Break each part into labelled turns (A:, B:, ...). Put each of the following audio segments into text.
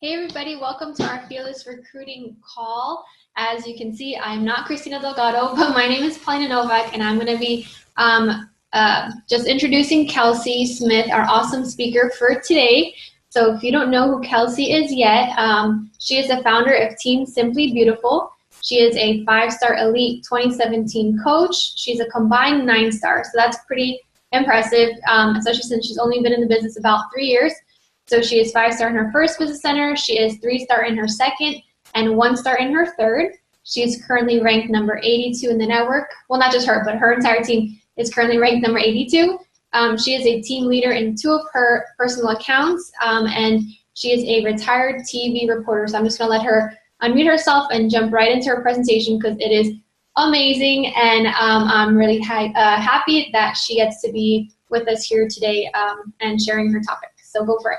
A: Hey everybody, welcome to our Fearless Recruiting call. As you can see, I'm not Christina Delgado, but my name is Paulina Novak, and I'm going to be just introducing Kelsey Smith, our awesome speaker for today. So if you don't know who Kelsey is yet, she is the founder of Team Simply Beautiful. She is a 5-star elite 2017 coach. She's a combined 9-star, so that's pretty impressive, especially since she's only been in the business about 3 years. So she is 5-star in her first business center, she is 3-star in her second, and 1-star in her third. She is currently ranked number 82 in the network. Well, not just her, but her entire team is currently ranked number 82. She is a team leader in 2 of her personal accounts, and she is a retired TV reporter. So I'm just going to let her unmute herself and jump right into her presentation because it is amazing, and I'm really happy that she gets to be with us here today and sharing her topic. So go for it.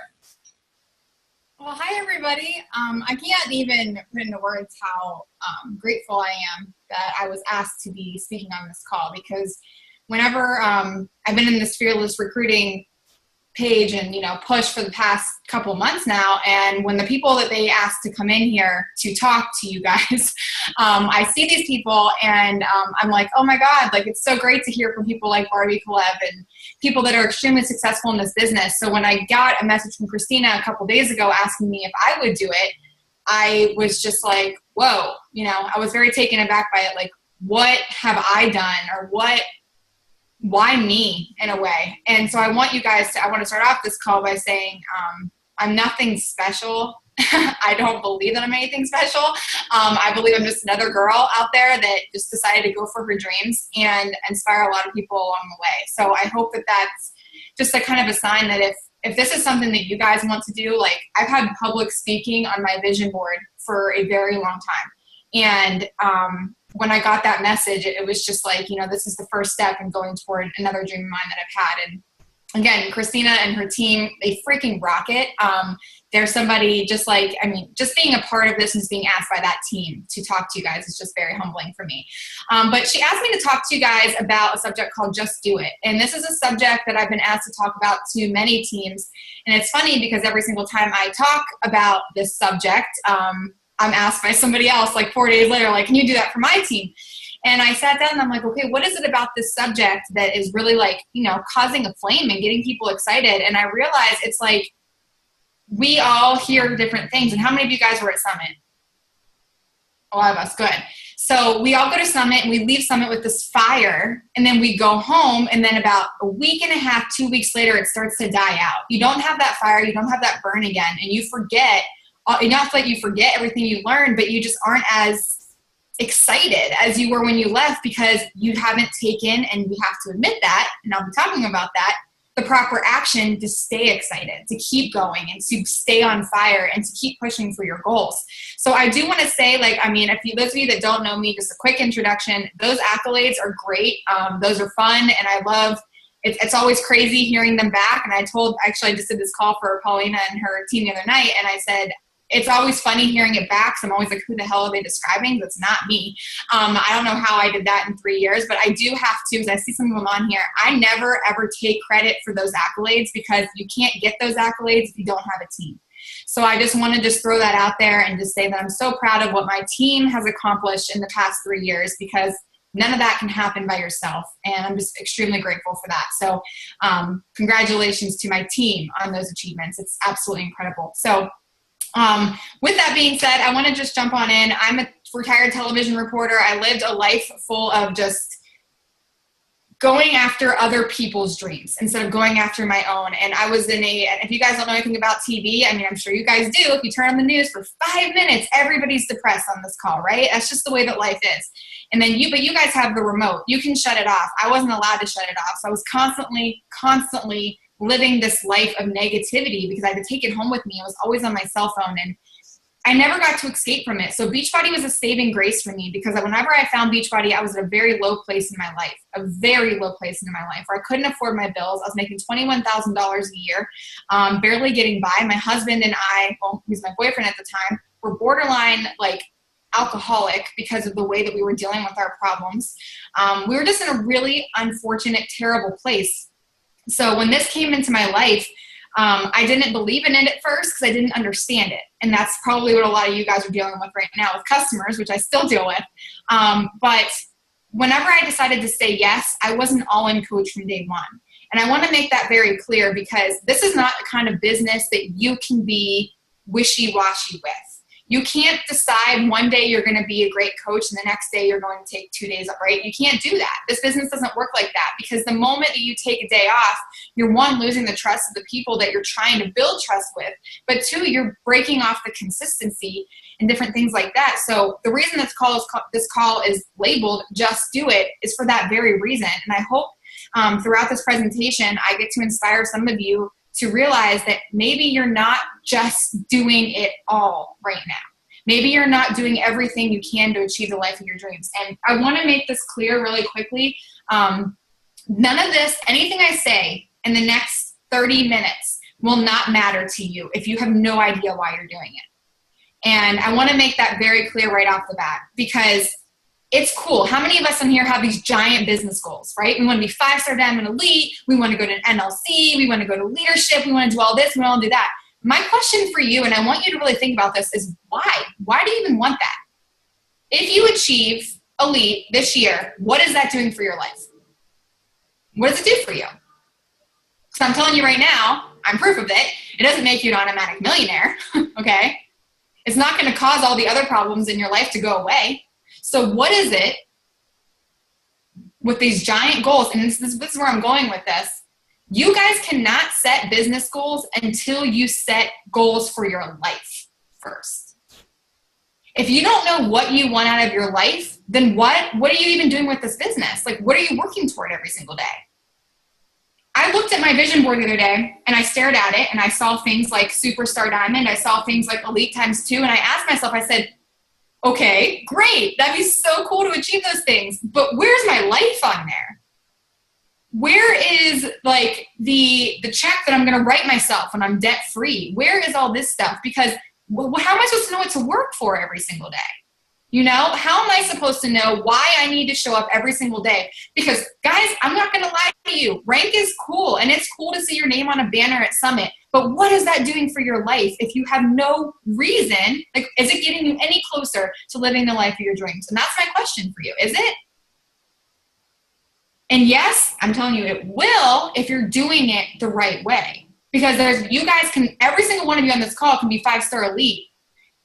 B: Well, hi, everybody. I can't even put into words how grateful I am that I was asked to be speaking on this call, because whenever I've been in this Fearless Recruiting page and, push for the past couple months now, and when the people that they asked to come in here to talk to you guys, I see these people and I'm like, oh my God, like it's so great to hear from people like Barbie Caleb and people that are extremely successful in this business. So when I got a message from Christina a couple days ago asking me if I would do it, I was just like, whoa, I was very taken aback by it. Like, what have I done, or why me, in a way? And so I want to start off this call by saying I'm nothing special. I don't believe that I'm anything special. I believe I'm just another girl out there that just decided to go for her dreams and inspire a lot of people along the way. So I hope that that's just a kind of a sign that if this is something that you guys want to do, like I've had public speaking on my vision board for a very long time. And when I got that message, it was just like, this is the first step in going toward another dream of mine that I've had. And again, Christina and her team, they freaking rock it. There's somebody just being a part of this and being asked by that team to talk to you guys is just very humbling for me. But she asked me to talk to you guys about a subject called Just Do It. And this is a subject that I've been asked to talk about to many teams. And it's funny because every single time I talk about this subject, I'm asked by somebody else like 4 days later, like, can you do that for my team? And I sat down and I'm like, okay, what is it about this subject that is really like, causing a flame and getting people excited? And I realized it's like, we all hear different things. And how many of you guys were at Summit? A lot of us, good. So we all go to Summit and we leave Summit with this fire, and then we go home, and then about a week and a half, 2 weeks later, it starts to die out. You don't have that fire, you don't have that burn again, and you forget. Not like you forget everything you learned, but you just aren't as excited as you were when you left because you haven't taken, and we have to admit that, and I'll be talking about that, the proper action to stay excited, to keep going, and to stay on fire, and to keep pushing for your goals. So I do want to say, those of you that don't know me, just a quick introduction, those accolades are great. Those are fun, and I love it's always crazy hearing them back. And I just did this call for Paulina and her team the other night, and I said, it's always funny hearing it back. So I'm always like, who the hell are they describing? That's not me. I don't know how I did that in 3 years, but I do have to, as I see some of them on here, I never ever take credit for those accolades because you can't get those accolades if you don't have a team. So I just want to throw that out there and just say that I'm so proud of what my team has accomplished in the past 3 years, because none of that can happen by yourself. And I'm just extremely grateful for that. So congratulations to my team on those achievements. It's absolutely incredible. So with that being said, I want to just jump on in. I'm a retired television reporter. I lived a life full of just going after other people's dreams instead of going after my own. And I was if you guys don't know anything about TV, I'm sure you guys do. If you turn on the news for 5 minutes, everybody's depressed on this call, right? That's just the way that life is. And then but you guys have the remote. You can shut it off. I wasn't allowed to shut it off. So I was constantly living this life of negativity because I had to take it home with me. I was always on my cell phone, and I never got to escape from it. So Beachbody was a saving grace for me, because whenever I found Beachbody, I was at a very low place in my life, where I couldn't afford my bills. I was making $21,000 a year, barely getting by. My husband and I, who's my boyfriend at the time, were borderline alcoholic because of the way that we were dealing with our problems. We were just in a really unfortunate, terrible place. So when this came into my life, I didn't believe in it at first because I didn't understand it. And that's probably what a lot of you guys are dealing with right now with customers, which I still deal with. But whenever I decided to say yes, I wasn't all-in coach from day one. And I want to make that very clear because this is not the kind of business that you can be wishy-washy with. You can't decide one day you're going to be a great coach and the next day you're going to take 2 days off, right? You can't do that. This business doesn't work like that because the moment that you take a day off, you're one, losing the trust of the people that you're trying to build trust with, but two, you're breaking off the consistency and different things like that. So the reason this call is labeled Just Do It is for that very reason. And I hope throughout this presentation, I get to inspire some of you to realize that maybe you're not just doing it all right now. Maybe you're not doing everything you can to achieve the life of your dreams. And I want to make this clear really quickly. None of this, anything I say in the next 30 minutes will not matter to you if you have no idea why you're doing it. And I want to make that very clear right off the bat because it's cool. How many of us in here have these giant business goals, right? We want to be 5-star Diamond Elite. We want to go to an NLC. We want to go to leadership. We want to do all this. We want to do that. My question for you, and I want you to really think about this, is why? Why do you even want that? If you achieve Elite this year, what is that doing for your life? What does it do for you? Because I'm telling you right now, I'm proof of it. It doesn't make you an automatic millionaire, okay? It's not going to cause all the other problems in your life to go away. So what is it with these giant goals? And this is where I'm going with this. You guys cannot set business goals until you set goals for your life first. If you don't know what you want out of your life, then what are you even doing with this business? Like, what are you working toward every single day? I looked at my vision board the other day and I stared at it and I saw things like Superstar Diamond. I saw things like Elite ×2. And I asked myself, I said, okay, great. That'd be so cool to achieve those things. But where's my life on there? Where is like the check that I'm going to write myself when I'm debt free? Where is all this stuff? Because how am I supposed to know what to work for every single day? You know, how am I supposed to know why I need to show up every single day? Because guys, I'm not going to lie to you. Rank is cool and it's cool to see your name on a banner at Summit. But what is that doing for your life if you have no reason? Like, is it getting you any closer to living the life of your dreams? And that's my question for you. Is it? And yes, I'm telling you, it will if you're doing it the right way. Because you guys can, every single one of you on this call can be 5-star Elite.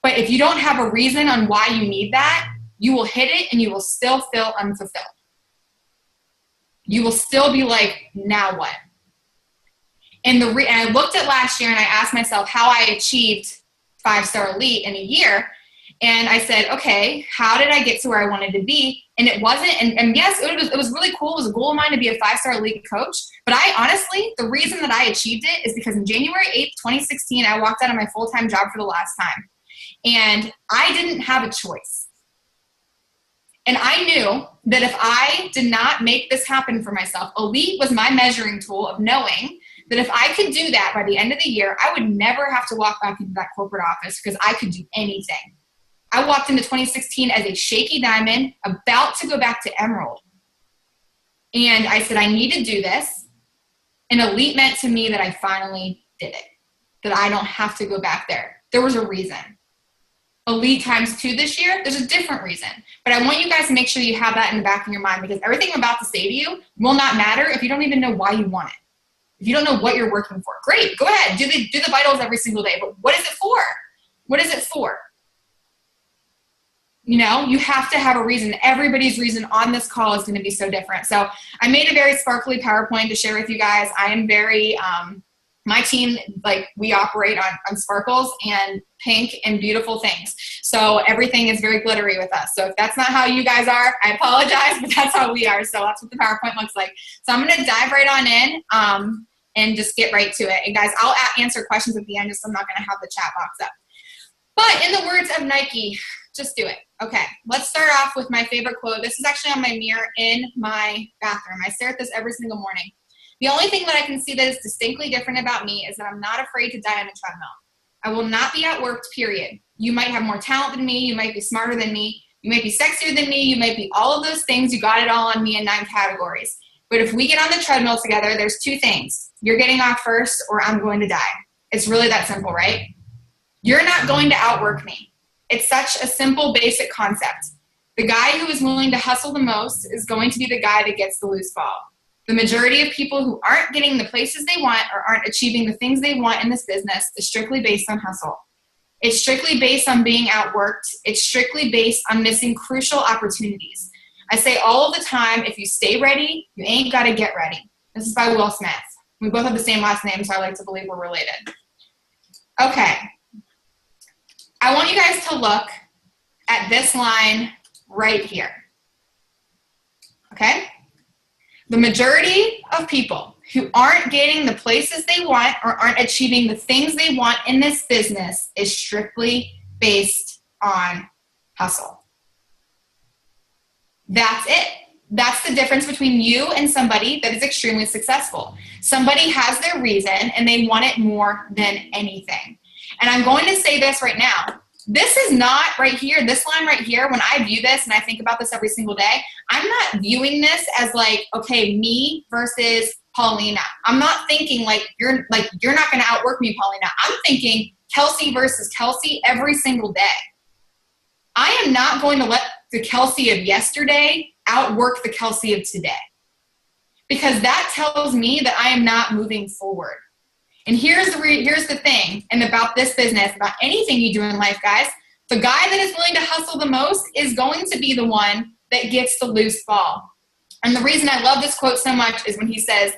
B: But if you don't have a reason on why you need that, you will hit it and you will still feel unfulfilled. You will still be like, now what? And I looked at last year and I asked myself how I achieved 5-star Elite in a year. And I said, okay, how did I get to where I wanted to be? And it wasn't, and yes, it was really cool. It was a goal of mine to be a 5-star Elite coach. But I honestly, the reason that I achieved it is because in January 8th, 2016, I walked out of my full-time job for the last time. And I didn't have a choice. And I knew that if I did not make this happen for myself, Elite was my measuring tool of knowing that if I could do that by the end of the year, I would never have to walk back into that corporate office because I could do anything. I walked into 2016 as a shaky diamond, about to go back to emerald. And I said, I need to do this. And Elite meant to me that I finally did it, that I don't have to go back there. There was a reason. Elite ×2 this year, there's a different reason. But I want you guys to make sure you have that in the back of your mind because everything I'm about to say to you will not matter if you don't even know why you want it. If you don't know what you're working for, great, go ahead, do the vitals every single day. But what is it for? What is it for? You know, you have to have a reason. Everybody's reason on this call is going to be so different. So I made a very sparkly PowerPoint to share with you guys. I am very, my team, like we operate on sparkles and pink and beautiful things. So everything is very glittery with us. So if that's not how you guys are, I apologize, but that's how we are. So that's what the PowerPoint looks like. So I'm going to dive right on in and just get right to it. And guys, I'll answer questions at the end, just so I'm not going to have the chat box up. But in the words of Nike, just do it. Okay, let's start off with my favorite quote. This is actually on my mirror in my bathroom. I stare at this every single morning. The only thing that I can see that is distinctly different about me is that I'm not afraid to die on a treadmill. I will not be outworked, period. You might have more talent than me. You might be smarter than me. You might be sexier than me. You might be all of those things. You got it all on me in 9 categories. But if we get on the treadmill together, there's two things. You're getting off first or I'm going to die. It's really that simple, right? You're not going to outwork me. It's such a simple, basic concept. The guy who is willing to hustle the most is going to be the guy that gets the loose ball. The majority of people who aren't getting the places they want or aren't achieving the things they want in this business is strictly based on hustle. It's strictly based on being outworked. It's strictly based on missing crucial opportunities. I say all of the time, if you stay ready, you ain't got to get ready. This is by Will Smith. We both have the same last name, so I like to believe we're related. Okay. I want you guys to look at this line right here. Okay? The majority of people who aren't getting the places they want or aren't achieving the things they want in this business is strictly based on hustle. That's it. That's the difference between you and somebody that is extremely successful. Somebody has their reason and they want it more than anything. And I'm going to say this right now. This is not right here, this line right here, when I view this and I think about this every single day, I'm not viewing this as like, okay, me versus Paulina. I'm not thinking like you're not going to outwork me, Paulina. I'm thinking Kelsey versus Kelsey every single day. I am not going to let the Kelsey of yesterday outwork the Kelsey of today, because that tells me that I am not moving forward. And here's the thing, and about this business, about anything you do in life, guys, the guy that is willing to hustle the most is going to be the one that gets the loose ball. And the reason I love this quote so much is when he says,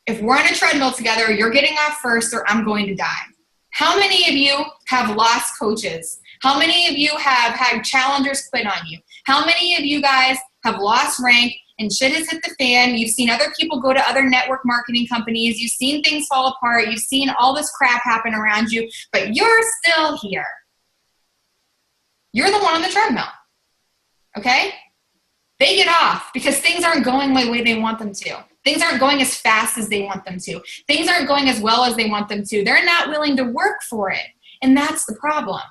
B: if we're on a treadmill together, you're getting off first or I'm going to die. How many of you have lost coaches? How many of you have had challengers quit on you? How many of you guys have lost rank and shit has hit the fan? You've seen other people go to other network marketing companies. You've seen things fall apart. You've seen all this crap happen around you, but you're still here. You're the one on the treadmill, okay? They get off because things aren't going the way they want them to. Things aren't going as fast as they want them to. Things aren't going as well as they want them to. They're not willing to work for it, and that's the problem.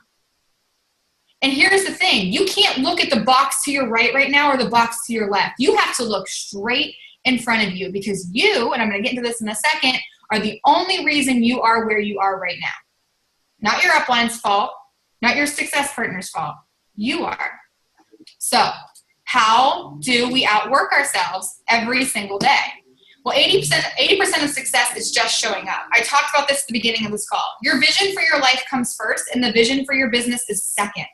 B: And here's the thing. You can't look at the box to your right now or the box to your left. You have to look straight in front of you, because you, and I'm going to get into this in a second, are the only reason you are where you are right now. Not your upline's fault, not your success partner's fault. You are. So how do we outwork ourselves every single day? Well, 80% of success is just showing up. I talked about this at the beginning of this call. Your vision for your life comes first, and the vision for your business is second.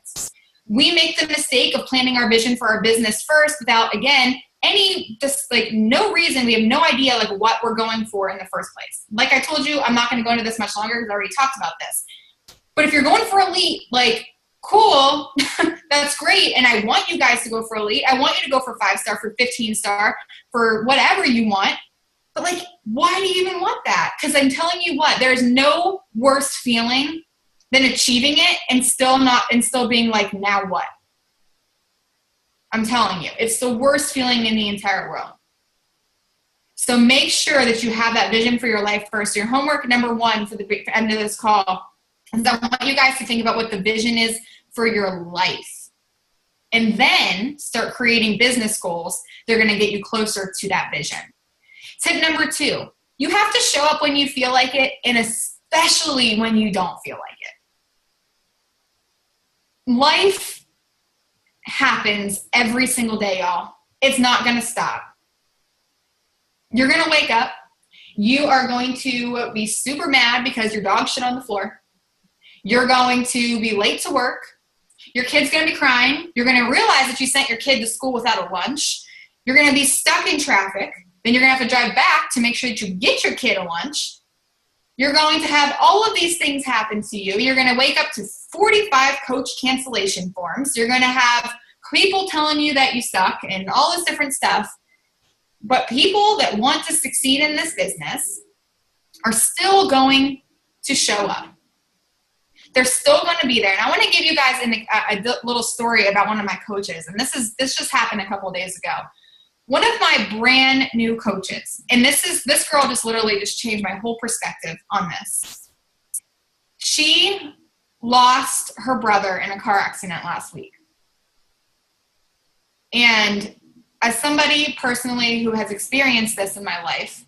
B: We make the mistake of planning our vision for our business first without, again, no reason. We have no idea like what we're going for in the first place. Like I told you, I'm not going to go into this much longer because I already talked about this. But if you're going for elite, like, cool, that's great. And I want you guys to go for elite. I want you to go for 5-star, for 15-star, for whatever you want. But like, why do you even want that? Because I'm telling you what, there's no worse feeling than achieving it and still being like, now what? I'm telling you, it's the worst feeling in the entire world. So make sure that you have that vision for your life first. Your homework number one for the end of this call is I want you guys to think about what the vision is for your life. And then start creating business goals. They're going to get you closer to that vision. Tip number 2, you have to show up when you feel like it, and especially when you don't feel like it. Life happens every single day, y'all. It's not going to stop. You're going to wake up. You are going to be super mad because your dog shit on the floor. You're going to be late to work. Your kid's going to be crying. You're going to realize that you sent your kid to school without a lunch. You're going to be stuck in traffic. Then you're going to have to drive back to make sure that you get your kid a lunch. You're going to have all of these things happen to you. You're going to wake up to 45 coach cancellation forms. You're going to have people telling you that you suck and all this different stuff. But people that want to succeed in this business are still going to show up. They're still going to be there. And I want to give you guys a little story about one of my coaches. And this just happened a couple of days ago. One of my brand new coaches, and this girl just literally just changed my whole perspective on this. She lost her brother in a car accident last week. And as somebody personally who has experienced this in my life,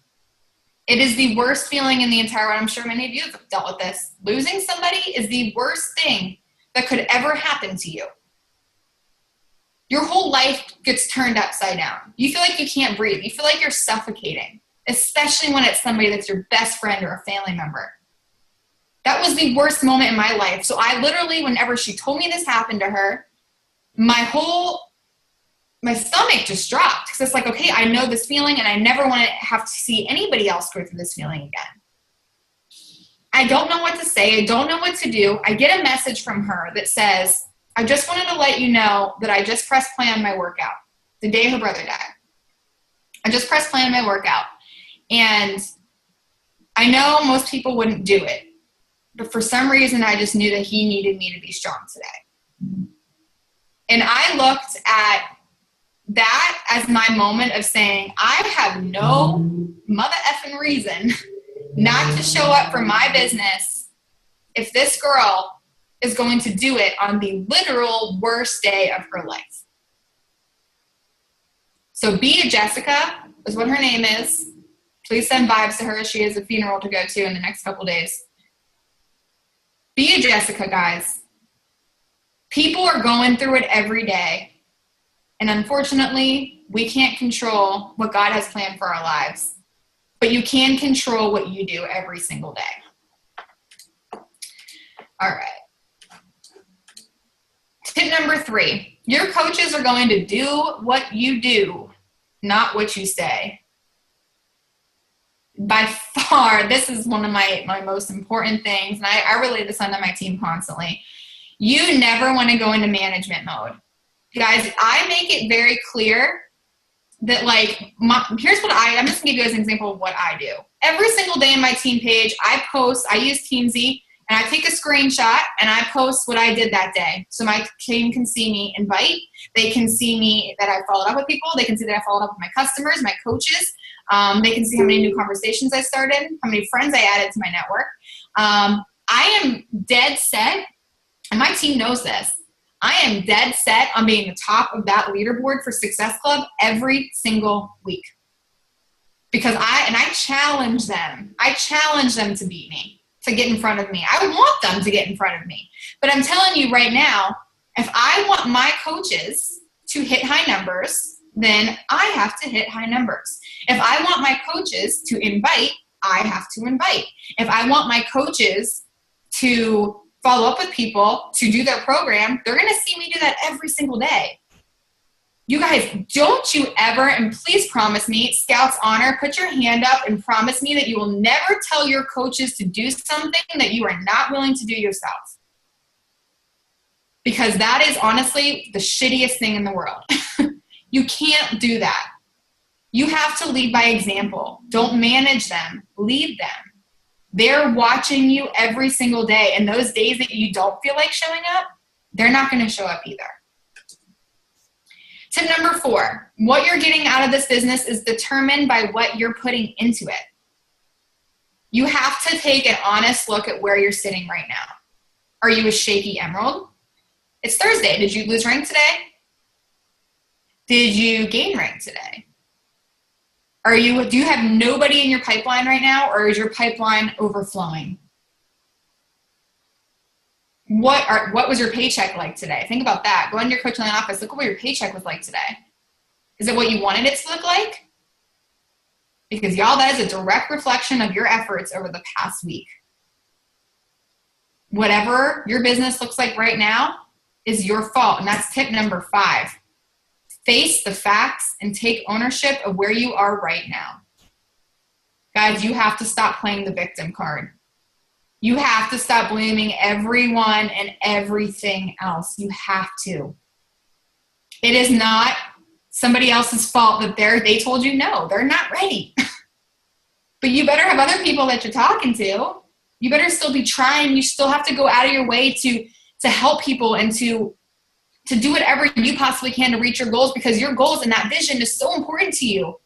B: it is the worst feeling in the entire world. I'm sure many of you have dealt with this. Losing somebody is the worst thing that could ever happen to you. Your whole life gets turned upside down. You feel like you can't breathe. You feel like you're suffocating, especially when it's somebody that's your best friend or a family member. That was the worst moment in my life. So I literally, whenever she told me this happened to her, my stomach just dropped. Because it's like, okay, I know this feeling and I never want to have to see anybody else go through this feeling again. I don't know what to say. I don't know what to do. I get a message from her that says, I just wanted to let you know that I just pressed play on my workout the day her brother died. I just pressed play on my workout. And I know most people wouldn't do it, but for some reason, I just knew that he needed me to be strong today. And I looked at that as my moment of saying, I have no mother effing reason not to show up for my business if this girl is going to do it on the literal worst day of her life. So Bea Jessica is what her name is. Please send vibes to her. She has a funeral to go to in the next couple days. Bea Jessica, guys. People are going through it every day. And unfortunately, we can't control what God has planned for our lives. But you can control what you do every single day. All right. Tip number 3, your coaches are going to do what you do, not what you say. By far, this is one of my most important things, and I relay this onto my team constantly. You never want to go into management mode. Guys, I make it very clear that, here's what I'm just going to give you as an example of what I do. Every single day in my team page, I use Teamsy, and I take a screenshot and I post what I did that day. So my team can see me invite. They can see me that I followed up with people. They can see that I followed up with my customers, my coaches. They can see how many new conversations I started, how many friends I added to my network. I am dead set, and my team knows this. I am dead set on being the top of that leaderboard for Success Club every single week. Because I challenge them. I challenge them to beat me, to get in front of me. I want them to get in front of me. But I'm telling you right now, if I want my coaches to hit high numbers, then I have to hit high numbers. If I want my coaches to invite, I have to invite. If I want my coaches to follow up with people, to do their program, they're going to see me do that every single day. You guys, don't you ever, and please promise me, Scouts Honor, put your hand up and promise me that you will never tell your coaches to do something that you are not willing to do yourself. Because that is honestly the shittiest thing in the world. You can't do that. You have to lead by example. Don't manage them. Lead them. They're watching you every single day. And those days that you don't feel like showing up, they're not going to show up either. Tip number 4, what you're getting out of this business is determined by what you're putting into it. You have to take an honest look at where you're sitting right now. Are you a shaky emerald? It's Thursday. Did you lose rank today? Did you gain rank today? Do you have nobody in your pipeline right now, or is your pipeline overflowing? What was your paycheck like today? Think about that. Go into your coach online office. Look at what your paycheck was like today. Is it what you wanted it to look like? Because y'all, that is a direct reflection of your efforts over the past week. Whatever your business looks like right now is your fault. And that's tip number 5. Face the facts and take ownership of where you are right now. Guys, you have to stop playing the victim card. You have to stop blaming everyone and everything else. You have to. It is not somebody else's fault that they told you no, they're not ready. But you better have other people that you're talking to. You better still be trying. You still have to go out of your way to help people and to do whatever you possibly can to reach your goals, because your goals and that vision is so important to you.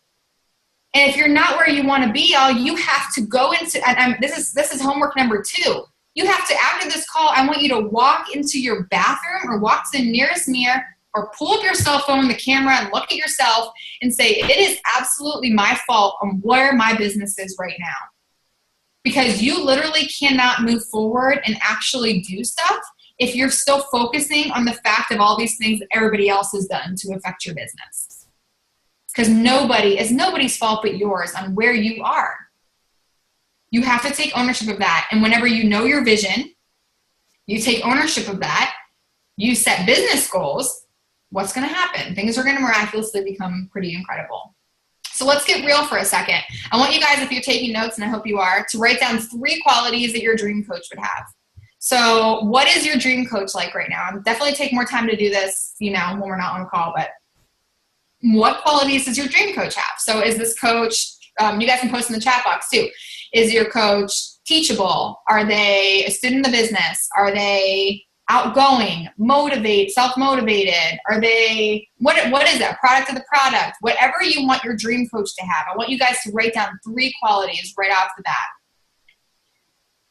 B: And if you're not where you want to be, you have to go into, and this is homework number 2. You have to, after this call, I want you to walk into your bathroom or walk to the nearest mirror or pull up your cell phone, the camera, and look at yourself and say, it is absolutely my fault on where my business is right now. Because you literally cannot move forward and actually do stuff if you're still focusing on the fact of all these things that everybody else has done to affect your business. Because it's nobody's fault but yours on where you are. You have to take ownership of that. And whenever you know your vision, you take ownership of that, you set business goals, what's going to happen? Things are going to miraculously become pretty incredible. So let's get real for a second. I want you guys, if you're taking notes, and I hope you are, to write down 3 qualities that your dream coach would have. So what is your dream coach like right now? I'm definitely taking more time to do this, when we're not on a call, but what qualities does your dream coach have? So is this coach, you guys can post in the chat box too. Is your coach teachable? Are they a student of the business? Are they outgoing, self-motivated? Are they, what is that? Product of the product? Whatever you want your dream coach to have. I want you guys to write down 3 qualities right off the bat.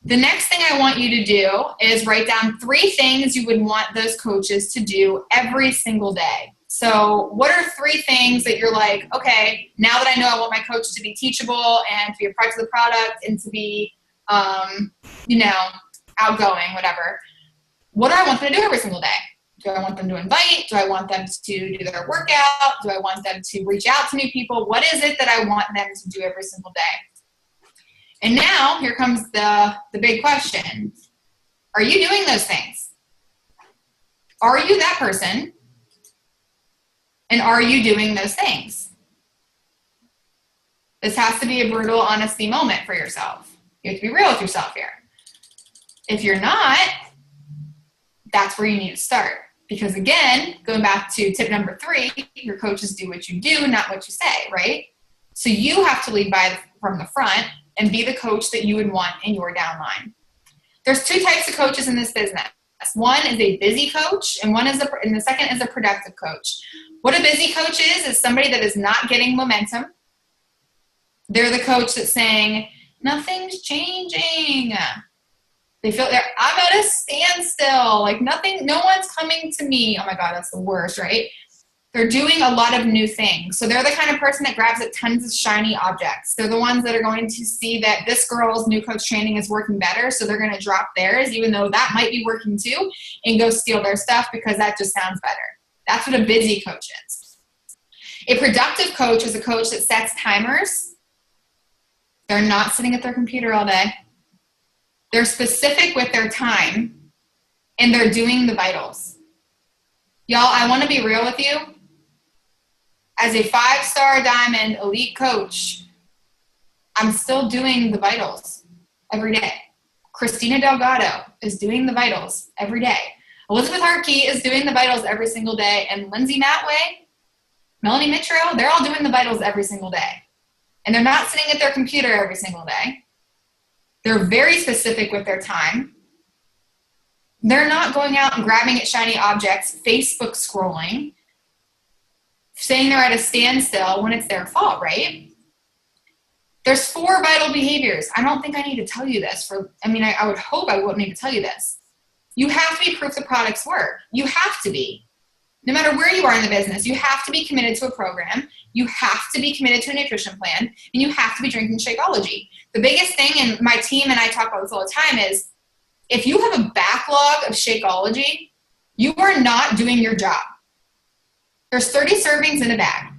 B: The next thing I want you to do is write down 3 things you would want those coaches to do every single day. So what are 3 things that you're like, okay, now that I know I want my coach to be teachable and to be a product of the product and to be, outgoing, whatever. What do I want them to do every single day? Do I want them to invite? Do I want them to do their workout? Do I want them to reach out to new people? What is it that I want them to do every single day? And now here comes the big question. Are you doing those things? Are you that person? And are you doing those things? This has to be a brutal honesty moment for yourself. You have to be real with yourself here. If you're not, that's where you need to start. Because again, going back to tip number 3, your coaches do what you do, not what you say, right? So you have to lead from the front and be the coach that you would want in your downline. There's 2 types of coaches in this business. One is a busy coach, and the second is a productive coach. What a busy coach is somebody that is not getting momentum. They're the coach that's saying, nothing's changing. They feel I'm at a standstill. Like no one's coming to me. Oh my God, that's the worst, right? They're doing a lot of new things. So they're the kind of person that grabs at tons of shiny objects. They're the ones that are going to see that this girl's new coach training is working better. So they're going to drop theirs, even though that might be working too, and go steal their stuff because that just sounds better. That's what a busy coach is. A productive coach is a coach that sets timers. They're not sitting at their computer all day. They're specific with their time, and they're doing the vitals. Y'all, I want to be real with you. As a 5-star diamond elite coach, I'm still doing the vitals every day. Christina Delgado is doing the vitals every day. Elizabeth Harkey is doing the vitals every single day. And Lindsay Matway, Melanie Mitro, they're all doing the vitals every single day. And they're not sitting at their computer every single day. They're very specific with their time. They're not going out and grabbing at shiny objects, Facebook scrolling, saying they're at a standstill when it's their fault, right? There's 4 vital behaviors. I don't think I need to tell you this. I would hope I wouldn't need to tell you this. You have to be proof the products work. You have to be. No matter where you are in the business, you have to be committed to a program. You have to be committed to a nutrition plan. And you have to be drinking Shakeology. The biggest thing, and my team and I talk about this all the time, is if you have a backlog of Shakeology, you are not doing your job. There's 30 servings in a bag,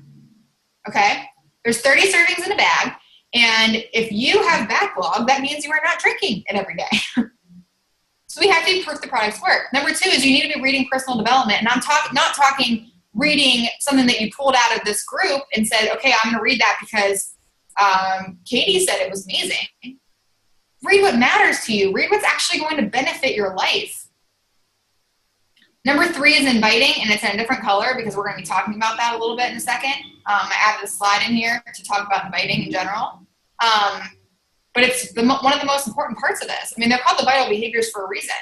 B: okay? There's 30 servings in a bag, and if you have backlog, that means you are not drinking it every day. So we have to proof the products work. Number 2 is you need to be reading personal development, and I'm not talking reading something that you pulled out of this group and said, okay, I'm going to read that because Katie said it was amazing. Read what matters to you. Read what's actually going to benefit your life. Number 3 is inviting, and it's in a different color because we're going to be talking about that a little bit in a second. I added a slide in here to talk about inviting in general. But it's one of the most important parts of this. They're called the vital behaviors for a reason.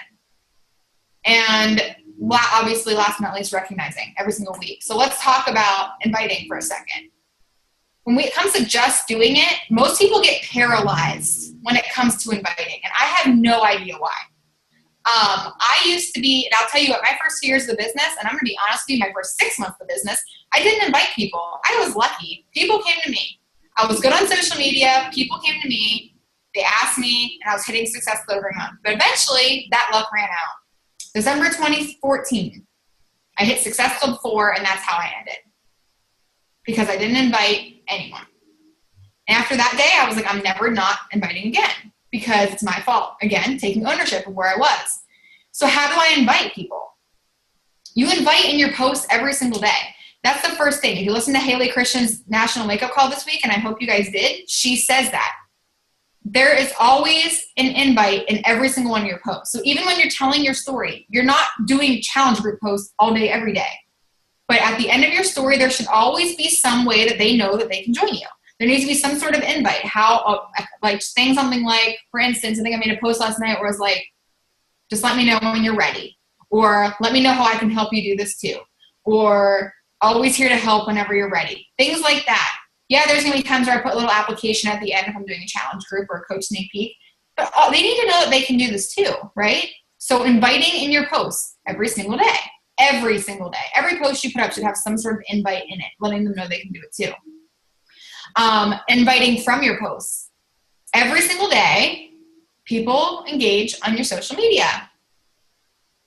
B: And obviously, last but not least, recognizing every single week. So let's talk about inviting for a second. When it comes to just doing it, most people get paralyzed when it comes to inviting. And I have no idea why. I I used to be, and I'll tell you what, my first 2 years of the business, and I'm going to be honest with you, my first 6 months of the business, I didn't invite people. I was lucky. People came to me. I was good on social media. People came to me. They asked me, and I was hitting Success Club every month. But eventually, that luck ran out. December 2014, I hit Success Club 4, and that's how I ended. Because I didn't invite anyone. And after that day, I was like, I'm never not inviting again because it's my fault. Again, taking ownership of where I was. So how do I invite people? You invite in your posts every single day. That's the first thing. If you listen to Haley Christian's National Wake Up Call this week, and I hope you guys did, she says that. There is always an invite in every single one of your posts. So even when you're telling your story, you're not doing challenge group posts all day, every day. But at the end of your story, there should always be some way that they know that they can join you. There needs to be some sort of invite. Like saying something like, for instance, I think I made a post last night where I was like, just let me know when you're ready. Or let me know how I can help you do this too. Or always here to help whenever you're ready. Things like that. Yeah, there's going to be times where I put a little application at the end if I'm doing a challenge group or a coach sneak peek. But they need to know that they can do this too, right? So inviting in your posts every single day. Every single day. Every post you put up should have some sort of invite in it, letting them know they can do it too. Inviting from your posts. Every single day, people engage on your social media.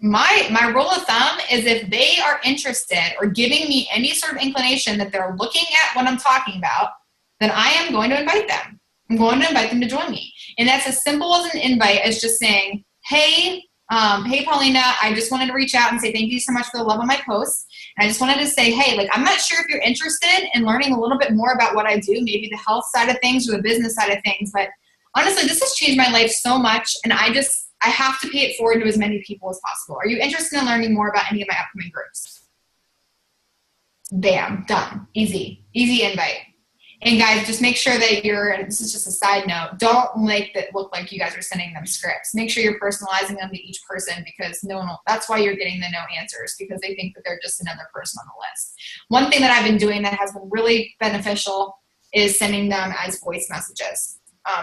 B: My rule of thumb is if they are interested or giving me any sort of inclination that they're looking at what I'm talking about, then I am going to invite them. I'm going to invite them to join me. And that's as simple as an invite as just saying, hey, Paulina, I just wanted to reach out and say thank you so much for the love on my posts. And I just wanted to say, hey, like, I'm not sure if you're interested in learning a little bit more about what I do, maybe the health side of things or the business side of things. But honestly, this has changed my life so much. And I have to pay it forward to as many people as possible. Are you interested in learning more about any of my upcoming groups? Bam, done. Easy invite. And guys, just make sure that and this is just a side note, don't make that look like you guys are sending them scripts. Make sure you're personalizing them to each person because that's why you're getting the no answers, because they think that they're just another person on the list. One thing that I've been doing that has been really beneficial is sending them as voice messages.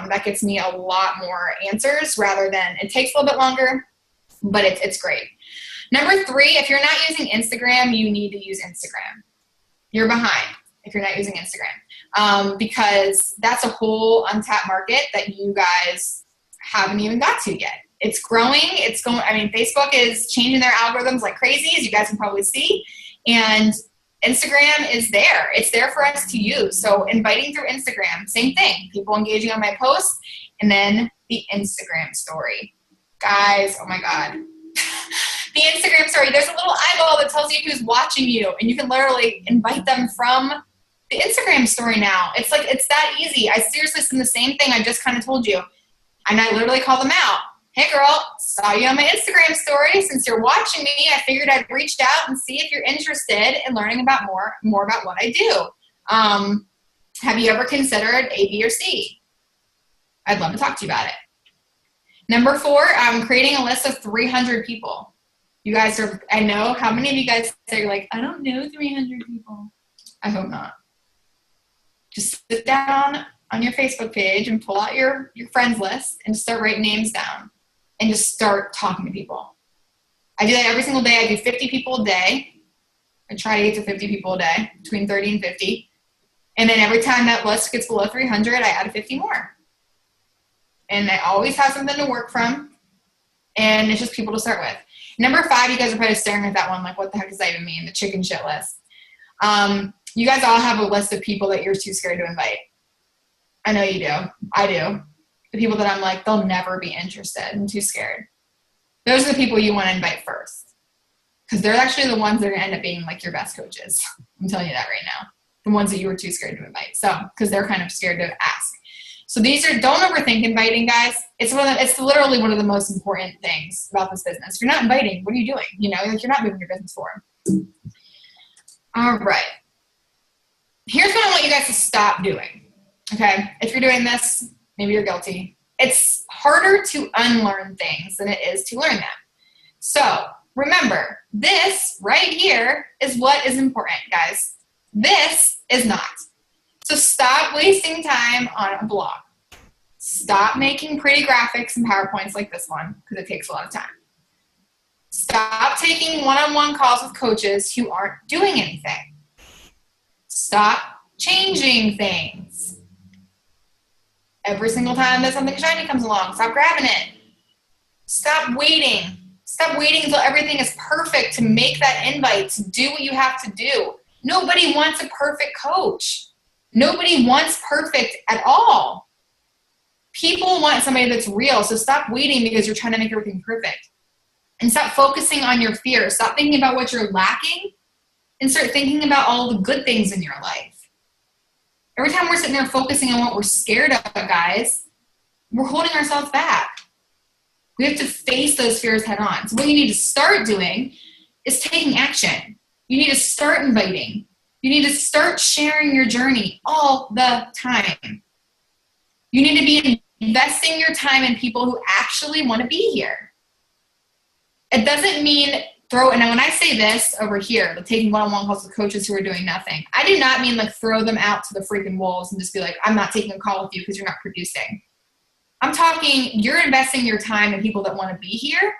B: That gets me a lot more answers rather than, it takes a little bit longer, but it's great. Number 3, if you're not using Instagram, you need to use Instagram. You're behind if you're not using Instagram, because that's a whole untapped market that you guys haven't even got to yet. It's growing. Facebook is changing their algorithms like crazy, as you guys can probably see, and Instagram is there. It's there for us to use. So inviting through Instagram, same thing. People engaging on my posts, and then the Instagram story. Guys, oh my God. The Instagram story, there's a little eyeball that tells you who's watching you, and you can literally invite them from the Instagram story now. It's like, it's that easy. I seriously send the same thing I just kind of told you, and I literally call them out. Hey girl, saw you on my Instagram story. Since you're watching me, I figured I'd reach out and see if you're interested in learning about more about what I do. Have you ever considered A, B, or C? I'd love to talk to you about it. Number 4, creating a list of 300 people. You guys I know how many of you guys say, you're like, I don't know 300 people. I hope not. Just sit down on your Facebook page and pull out your friends list and start writing names down and just start talking to people. I do that every single day. I do 50 people a day. I try to get to 50 people a day, between 30 and 50. And then every time that list gets below 300, I add 50 more. And I always have something to work from. And it's just people to start with. Number 5, you guys are probably staring at that one like, what the heck does that even mean? The chicken shit list. You guys all have a list of people that you're too scared to invite. I know you do. I do. The people that I'm like, they'll never be interested. I'm too scared. Those are the people you want to invite first. Because they're actually the ones that are going to end up being like your best coaches. I'm telling you that right now. The ones that you were too scared to invite. So, because they're kind of scared to ask. So don't overthink inviting, guys. It's literally one of the most important things about this business. If you're not inviting, what are you doing? You're not moving your business forward. All right. Here's what I want you guys to stop doing. Okay. If you're doing this, maybe you're guilty. It's harder to unlearn things than it is to learn them. So remember, this right here is what is important, guys. This is not. So stop wasting time on a blog. Stop making pretty graphics and PowerPoints like this one, because it takes a lot of time. Stop taking one-on-one calls with coaches who aren't doing anything. Stop changing things. Every single time that something shiny comes along, stop grabbing it. Stop waiting. Stop waiting until everything is perfect to make that invite, to do what you have to do. Nobody wants a perfect coach. Nobody wants perfect at all. People want somebody that's real, so stop waiting because you're trying to make everything perfect. And stop focusing on your fears. Stop thinking about what you're lacking and start thinking about all the good things in your life. Every time we're sitting there focusing on what we're scared of, guys, we're holding ourselves back. We have to face those fears head on. So what you need to start doing is taking action. You need to start inviting. You need to start sharing your journey all the time. You need to be investing your time in people who actually want to be here. It doesn't mean and when I say this over here, like taking one-on-one calls with coaches who are doing nothing, I do not mean like throw them out to the freaking wolves and just be like, I'm not taking a call with you because you're not producing. I'm talking, you're investing your time in people that want to be here,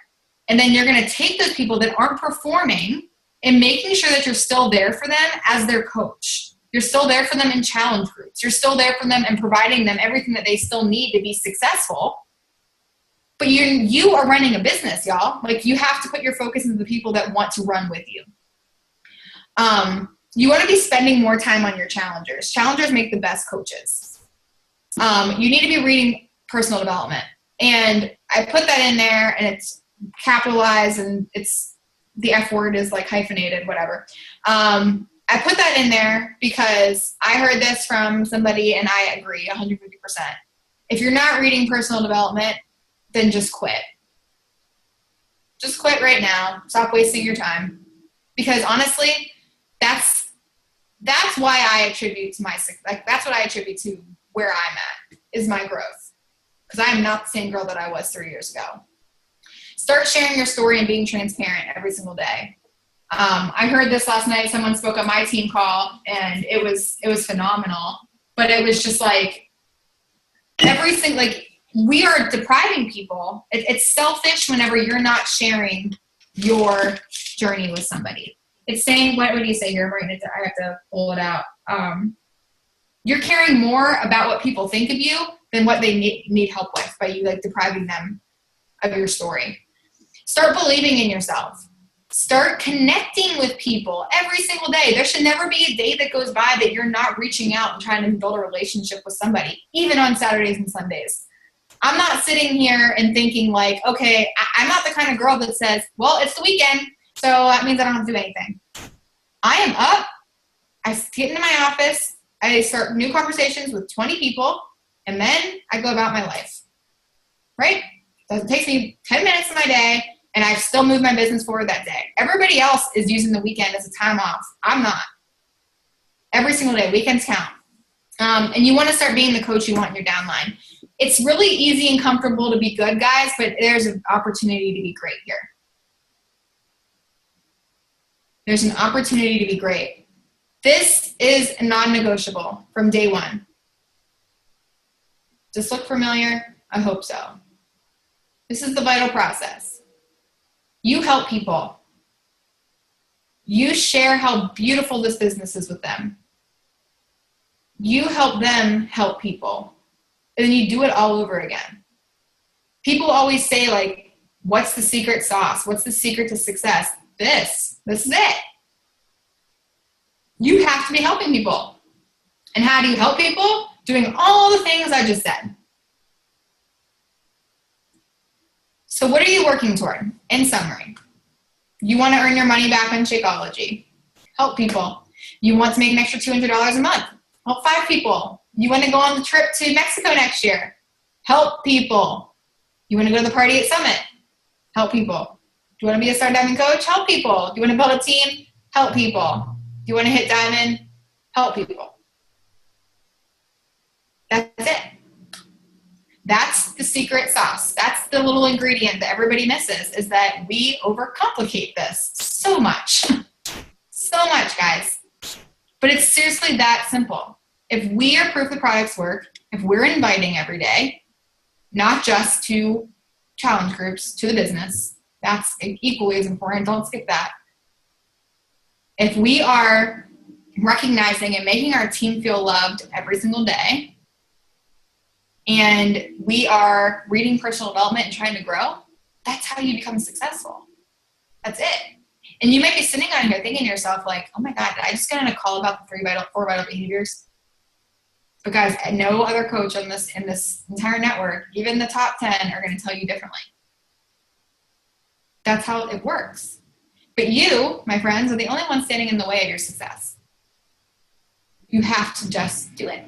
B: and then you're going to take those people that aren't performing and making sure that you're still there for them as their coach. You're still there for them in challenge groups. You're still there for them and providing them everything that they still need to be successful. But you are running a business, y'all. Like, you have to put your focus into the people that want to run with you. You want to be spending more time on your challengers. Challengers make the best coaches. You need to be reading personal development. And I put that in there, and it's capitalized, and it's the F word is like hyphenated, whatever. I put that in there because I heard this from somebody, and I agree 150%. If you're not reading personal development, then just quit. Just quit right now. Stop wasting your time. Because honestly, that's why I attribute to that's what I attribute to where I'm at, is my growth. Because I am not the same girl that I was 3 years ago. Start sharing your story and being transparent every single day. I heard this last night. Someone spoke on my team call, and it was phenomenal. But it was just like we are depriving people. It's selfish whenever you're not sharing your journey with somebody. It's saying, what would you say here? I have to pull it out. You're caring more about what people think of you than what they need help with by you like depriving them of your story. Start believing in yourself. Start connecting with people every single day. There should never be a day that goes by that you're not reaching out and trying to build a relationship with somebody, even on Saturdays and Sundays. I'm not sitting here and thinking like, okay, I'm not the kind of girl that says, well, it's the weekend, so that means I don't have to do anything. I am up. I get into my office. I start new conversations with 20 people, and then I go about my life. Right? It takes me 10 minutes of my day, and I still move my business forward that day. Everybody else is using the weekend as a time off. I'm not. Every single day, weekends count. And you want to start being the coach you want in your downline. It's really easy and comfortable to be good, guys, but there's an opportunity to be great here. There's an opportunity to be great. This is non-negotiable from day one. Does this look familiar? I hope so. This is the vital process. You help people. You share how beautiful this business is with them. You help them help people. And then you do it all over again. People always say, like, what's the secret sauce? What's the secret to success? This is it. You have to be helping people. And how do you help people? Doing all the things I just said. So what are you working toward? In summary, you want to earn your money back on Shakeology. Help people. You want to make an extra $200 a month. Help 5 people. You want to go on the trip to Mexico next year. Help people. You want to go to the party at Summit. Help people. Do you want to be a star diamond coach? Help people. Do you want to build a team? Help people. Do you want to hit diamond? Help people. That's it. That's the secret sauce. That's the little ingredient that everybody misses, is that we overcomplicate this so much. So much, guys. But it's seriously that simple. If we are proof the products work, if we're inviting every day, not just to challenge groups, to the business, That's equally as important. Don't skip that. If we are recognizing and making our team feel loved every single day, and we are reading personal development and trying to grow, that's how you become successful. That's it. And you might be sitting on here thinking to yourself, like, oh my God, did I just get on a call about the 4 vital behaviors? Because no other coach in this entire network, even the top 10, are going to tell you differently. That's how it works. But you, my friends, are the only ones standing in the way of your success. You have to just do it.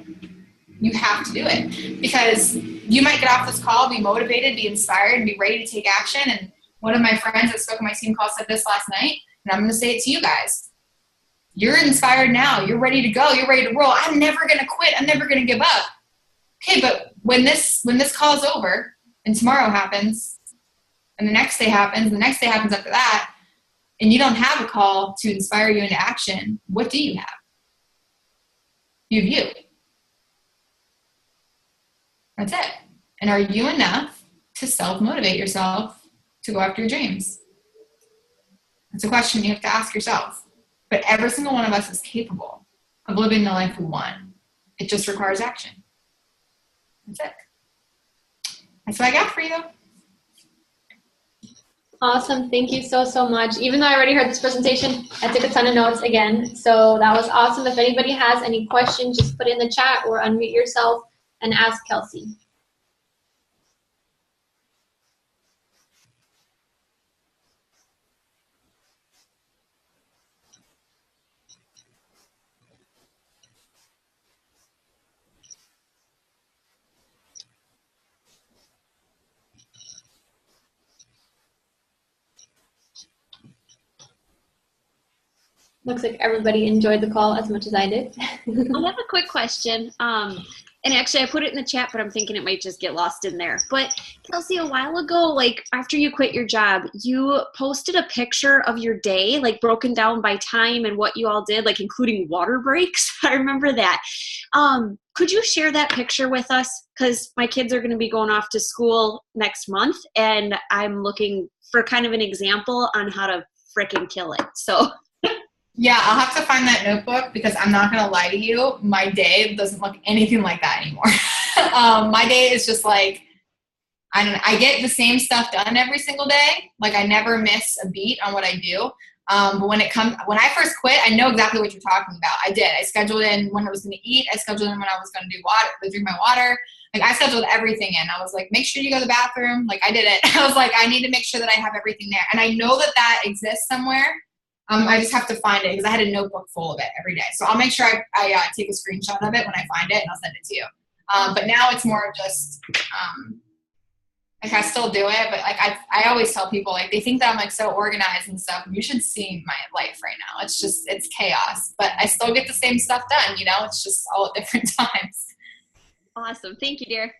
B: You have to do it. Because you might get off this call, be motivated, be inspired, be ready to take action. And one of my friends that spoke on my team call said this last night, and I'm going to say it to you guys. You're inspired now. You're ready to go. You're ready to roll. I'm never going to quit. I'm never going to give up. Okay, but when this call is over and tomorrow happens and the next day happens, the next day happens after that, and you don't have a call to inspire you into action, what do you have? You have you. That's it. And are you enough to self-motivate yourself to go after your dreams? That's a question you have to ask yourself. But every single one of us is capable of living the life we want. It just requires action. That's it. That's what I got for you.
A: Awesome. Thank you so, so much. Even though I already heard this presentation, I took a ton of notes again. So that was awesome. If anybody has any questions, just put it in the chat or unmute yourself and ask Kelsey. Looks like everybody enjoyed the call as much as I did.
C: I have a quick question. And actually I put it in the chat, but I'm thinking it might just get lost in there. But Kelsey, a while ago, like after you quit your job, you posted a picture of your day, like broken down by time and what you all did, like including water breaks. I remember that. Could you share that picture with us? Because my kids are going to be going off to school next month, and I'm looking for kind of an example on how to frickin' kill it. So
B: yeah, I'll have to find that notebook because I'm not going to lie to you. My day doesn't look anything like that anymore. My day is just like, I get the same stuff done every single day. Like I never miss a beat on what I do. But when I first quit, I know exactly what you're talking about. I did. I scheduled in when I was going to eat. I scheduled in when I was going to drink my water. Like I scheduled everything in. I was like, make sure you go to the bathroom. Like I did it. I was like, I need to make sure that I have everything there. And I know that that exists somewhere. I just have to find it because I had a notebook full of it every day. So I'll make sure I take a screenshot of it when I find it and I'll send it to you. But now it's more just, like I still do it, but like I always tell people, like they think that I'm like so organized and stuff. You should see my life right now. It's chaos, but I still get the same stuff done, you know, it's just all at different times.
C: Awesome. Thank you, dear.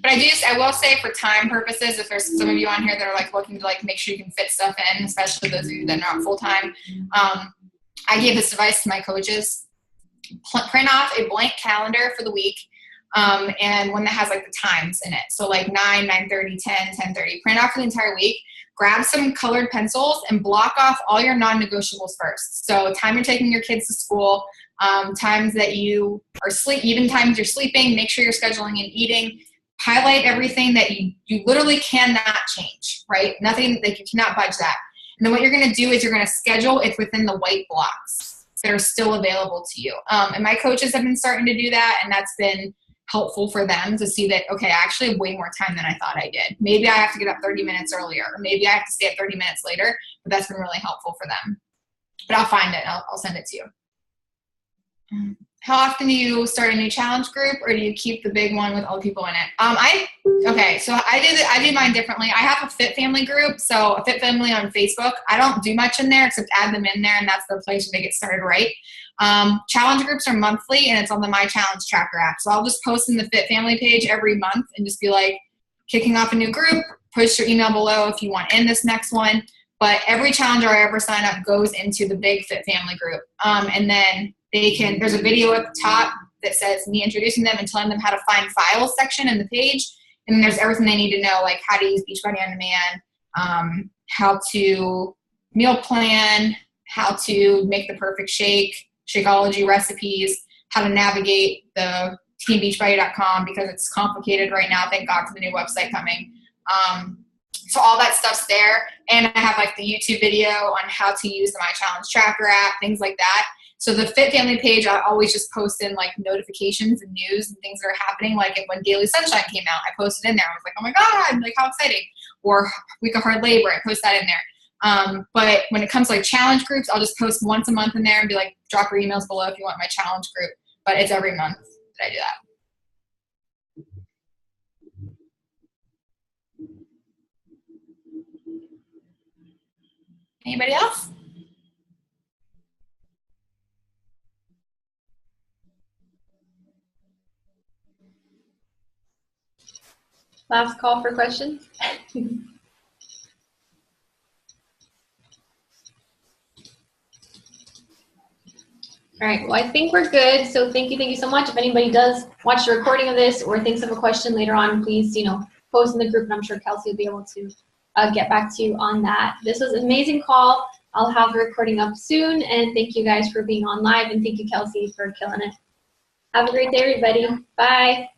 B: But I will say for time purposes, if there's some of you on here that are like looking to like make sure you can fit stuff in, especially those of you that are not full time, I gave this advice to my coaches. Print off a blank calendar for the week, and one that has like the times in it. So like 9, 9:30, 10, 10:30. Print off for the entire week. Grab some colored pencils and block off all your non-negotiables first. So time you're taking your kids to school, times that you are even times you're sleeping, make sure you're scheduling and eating. Highlight everything that you literally cannot change, right? Nothing, like you cannot budge that. And then what you're going to do is you're going to schedule it within the white blocks that are still available to you. And my coaches have been starting to do that, and that's been helpful for them to see that, okay, I actually have way more time than I thought I did. Maybe I have to get up 30 minutes earlier, or maybe I have to stay up 30 minutes later, but that's been really helpful for them. But I'll find it. I'll send it to you. How often do you start a new challenge group, or do you keep the big one with all the people in it? Okay, so I do mine differently. I have a Fit Family group, so a Fit Family on Facebook. I don't do much in there except add them in there, and that's the place where they get started right. Challenge groups are monthly, and it's on the My Challenge Tracker app. So I'll just post in the Fit Family page every month and just be like, kicking off a new group, push your email below if you want in this next one. But every challenger I ever sign up goes into the big Fit Family group. And then there's a video at the top that says me introducing them and telling them how to find files section in the page. And then there's everything they need to know, like how to use Beachbody On Demand, how to meal plan, how to make the perfect shake, Shakeology recipes, how to navigate the teambeachbody.com because it's complicated right now. Thank God for the new website coming. So all that stuff's there. And I have like the YouTube video on how to use the My Challenge Tracker app, things like that. So the Fit Family page, I always just post in like notifications and news and things that are happening. Like when Daily Sunshine came out, I posted in there. I was like, oh my God, like how exciting. Or Week of Hard Labor, I post that in there. But when it comes to like challenge groups, I'll just post once a month in there and be like, drop your emails below if you want my challenge group. But it's every month that I do that. Anybody else?
A: Last call for questions. All right, well, I think we're good. So thank you so much. If anybody does watch the recording of this or thinks of a question later on, please, post in the group, and I'm sure Kelsey will be able to get back to you on that. This was an amazing call. I'll have the recording up soon, and thank you guys for being on live, and thank you, Kelsey, for killing it. Have a great day, everybody. Bye.